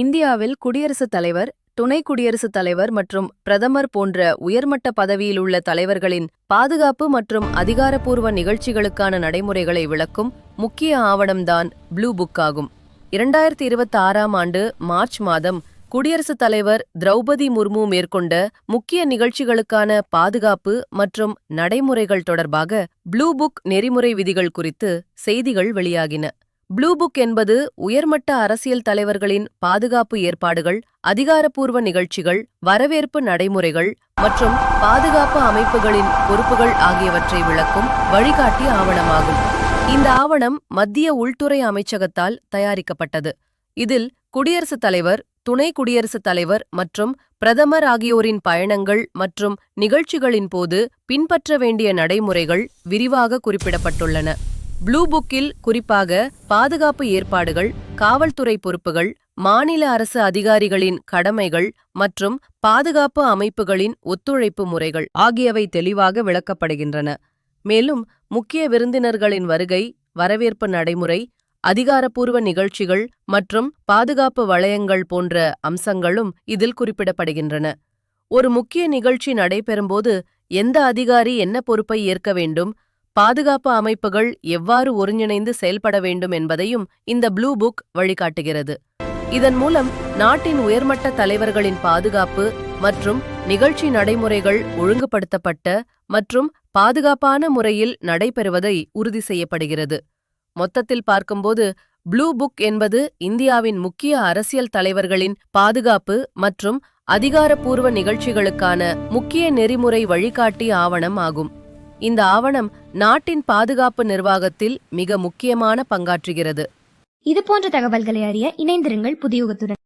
இந்தியாவில் குடியரசுத் தலைவர், துணை குடியரசுத் தலைவர் மற்றும் பிரதமர் போன்ற உயர்மட்ட பதவியில் உள்ள தலைவர்களின் பாதுகாப்பு மற்றும் அதிகாரப்பூர்வ நிகழ்ச்சிகளுக்கான நடைமுறைகளை விளக்கும் முக்கிய ஆவணம்தான் ப்ளூ புக் ஆகும். 2026ஆம் ஆண்டு மார்ச் மாதம் குடியரசுத் தலைவர் திரௌபதி முர்மு மேற்கொண்ட முக்கிய நிகழ்ச்சிகளுக்கான பாதுகாப்பு மற்றும் நடைமுறைகள் தொடர்பாக ப்ளூ புக் நெறிமுறை விதிகள் குறித்து செய்திகள் வெளியாகின. ப்ளூ புக் என்பது உயர்மட்ட அரசியல் தலைவர்களின் பாதுகாப்பு ஏற்பாடுகள், அதிகாரப்பூர்வ நிகழ்ச்சிகள், வரவேற்பு நடைமுறைகள் மற்றும் பாதுகாப்பு அமைப்புகளின் பொறுப்புகள் ஆகியவற்றை விளக்கும் வழிகாட்டி ஆவணமாகும். இந்த ஆவணம் மத்திய உள்துறை அமைச்சகத்தால் தயாரிக்கப்பட்டது. இதில் குடியரசுத் தலைவர், துணை குடியரசுத் தலைவர் மற்றும் பிரதமர் ஆகியோரின் பயணங்கள் மற்றும் நிகழ்ச்சிகளின் போது பின்பற்ற வேண்டிய நடைமுறைகள் விரிவாக குறிப்பிடப்பட்டுள்ளன. ப்ளூ புக்கில் குறிப்பாக பாதுகாப்பு ஏற்பாடுகள், காவல்துறை பொறுப்புகள், மாநில அரசு அதிகாரிகளின் கடமைகள் மற்றும் பாதுகாப்பு அமைப்புகளின் ஒத்துழைப்பு முறைகள் ஆகியவை தெளிவாக விளக்கப்படுகின்றன. மேலும் முக்கிய விருந்தினர்களின் வருகை, வரவேற்பு நடைமுறை, அதிகாரப்பூர்வ நிகழ்ச்சிகள் மற்றும் பாதுகாப்பு வளையங்கள் போன்ற அம்சங்களும் இதில் குறிப்பிடப்படுகின்றன. ஒரு முக்கிய நிகழ்ச்சி நடைபெறும்போது எந்த அதிகாரி என்ன பொறுப்பை ஏற்க வேண்டும், பாதுகாப்பு அமைப்புகள் எவ்வாறு ஒருங்கிணைந்து செயல்பட வேண்டும் என்பதையும் இந்த ப்ளூ புக் வழிகாட்டுகிறது. இதன் மூலம் நாட்டின் உயர்மட்ட தலைவர்களின் பாதுகாப்பு மற்றும் நிகழ்ச்சி நடைமுறைகள் ஒழுங்குபடுத்தப்பட்ட மற்றும் பாதுகாப்பான முறையில் நடைபெறுவதை உறுதி செய்யப்படுகிறது. மொத்தத்தில் பார்க்கும்போது ப்ளூ புக் என்பது இந்தியாவின் முக்கிய அரசியல் தலைவர்களின் பாதுகாப்பு மற்றும் அதிகாரப்பூர்வ நிகழ்ச்சிகளுக்கான முக்கிய நெறிமுறை வழிகாட்டி ஆவணம் ஆகும். இந்த ஆவணம் நாட்டின் பாதுகாப்பு நிர்வாகத்தில் மிக முக்கியமான பங்காற்றுகிறது. இது போன்ற தகவல்களை அறிய இணைந்திருங்கள் புதியுகத்துடன்.